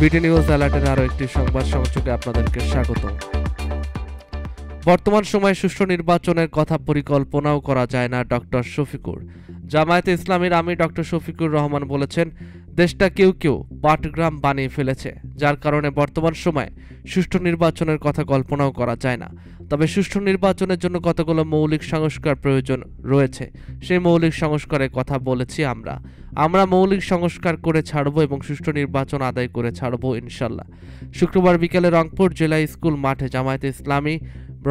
বিটি নিউজ অ্যালার্টের আরও একটি সংবাদ সংযোগে আপনাদেরকে স্বাগত। বর্তমান সময়ে সুষ্ঠু নির্বাচনের কথা পরিকল্পনাও করা যায় না ডক্টর শফিকুর। জামায়াতে ইসলামীর আমির ডক্টর শফিকুর রহমান বলেছেন, দেশটা কেউ কেউ পাটগ্রাম বানিয়ে ফেলেছে, যার কারণে বর্তমান সময়ে সুষ্ঠু নির্বাচনের কথা কল্পনাও করা যায় না। তবে সুষ্ঠু নির্বাচনের জন্য কতগুলো মৌলিক সংস্কার প্রয়োজন রয়েছে, সেই মৌলিক সংস্কারের কথা বলেছি আমরা মৌলিক সংস্কার করে ছাড়ব এবং সুষ্ঠু নির্বাচন আদায় করে ছাড়ব ইনশাল্লাহ। শুক্রবার বিকেলে রংপুর জেলা স্কুল মাঠে জামায়াতে ইসলামী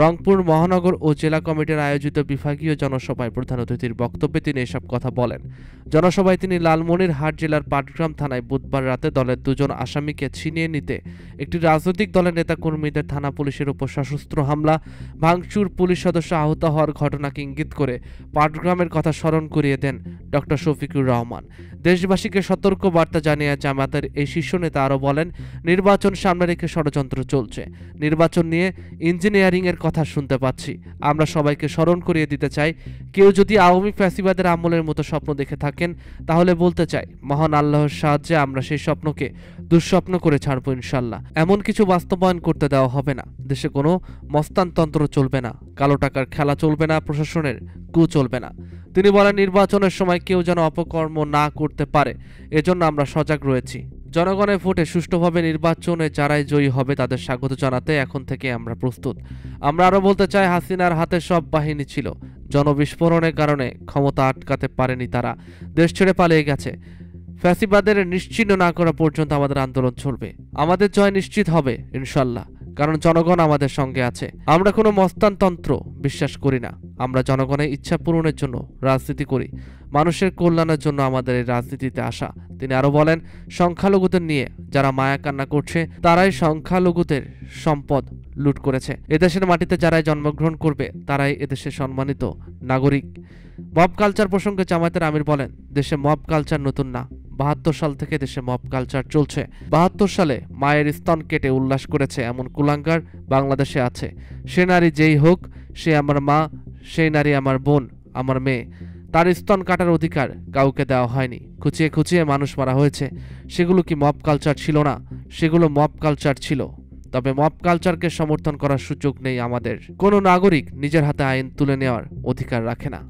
রংপুর মহানগর ও জেলা কমিটির আয়োজিত বিভাগীয় জনসভায় প্রধান অতিথির বক্তব্যে তিনি এসব কথা বলেন। জনসভায় তিনি লালমনিরহাট জেলার পাটগ্রাম থানায় বুধবার রাতে দলের দুজন আসামিকে ছিনিয়ে নিতে একটি রাজনৈতিক দলের নেতাকর্মীদের থানা পুলিশের উপর সশস্ত্র হামলা, ভাঙচুর, পুলিশ সদস্য আহত হওয়ার ঘটনাকে ইঙ্গিত করে পাটগ্রামের কথা স্মরণ করিয়ে দেন ডক্টর শফিকুর রহমান। দেশবাসীকে সতর্ক বার্তা জানিয়ে জামায়াতের এই শীর্ষ নেতা আরও বলেন, নির্বাচন সামনে রেখে ষড়যন্ত্র চলছে। নির্বাচন নিয়ে ইঞ্জিনিয়ারিং এর কথা শুনতে পাচ্ছি। আমরা সবাইকে স্মরণ করিয়ে দিতে চাই, কেউ যদি আওয়ামী ফ্যাসিবাদের আমলের মতো স্বপ্ন দেখে থাকেন তাহলে বলতে চাই, মহান আল্লাহর সাহায্যে আমরা সেই স্বপ্নকে দুঃস্বপ্ন করে ছাড়বো ইনশাল্লাহ। এমন কিছু বাস্তবায়ন করতে দেওয়া হবে না। দেশে কোনো মস্তানতন্ত্র চলবে না, কালো টাকার খেলা চলবে না, প্রশাসনের কু চলবে না। তিনি বলেন, নির্বাচনের সময় কেউ যেন অপকর্ম না করতে পারে, এজন্য আমরা সজাগ রয়েছি। জনগণের ভোটে সুষ্ঠুভাবে নির্বাচনে যারাই জয়ী হবে তাদের স্বাগত জানাতে এখন থেকে আমরা প্রস্তুত। আমরা আরও বলতে চাই, হাসিনার হাতে সব বাহিনী ছিল, জনবিস্ফোরণের কারণে ক্ষমতা আটকাতে পারেনি, তারা দেশ ছেড়ে পালিয়ে গেছে। ফ্যাসিবাদের নিশ্চিহ্ন না করা পর্যন্ত আমাদের আন্দোলন চলবে। আমাদের জয় নিশ্চিত হবে ইনশাল্লাহ, কারণ জনগণ আমাদের সঙ্গে আছে। আমরা কোনো মস্তানতন্ত্র বিশ্বাস করি না। আমরা জনগণের ইচ্ছা পূরণের জন্য রাজনীতি করি, মানুষের কল্যাণের জন্য আমাদের এই রাজনীতিতে আসা। তিনি আরো বলেন, সংখ্যালঘুদের নিয়ে যারা মায়া কান্না করছে তারাই সংখ্যালঘুদের সম্পদ লুট করেছে। এদেশের মাটিতে যারাই জন্মগ্রহণ করবে তারাই এদেশের সম্মানিত নাগরিক। মব কালচার প্রসঙ্গে জামায়াতের আমির বলেন, দেশে মব কালচার নতুন না, ৭২ সাল থেকে দেশে মব কালচার চলছে। ৭২ সালে মায়ের স্তন কেটে উল্লাস করেছে এমন কুলাঙ্গার বাংলাদেশে আছে। সে নারী যেই হোক, সে আমার মা, সেই নারী আমার বোন, আমার মেয়ে। তার স্তন কাটার অধিকার কাউকে দেওয়া হয়নি। খুঁচিয়ে খুঁচিয়ে মানুষ মারা হয়েছে। সেগুলো কি মব কালচার ছিল না? সেগুলো মব কালচার ছিল। তবে মব কালচারকে সমর্থন করার সুযোগ নেই আমাদের। কোনো নাগরিক নিজের হাতে আইন তুলে নেওয়ার অধিকার রাখে না।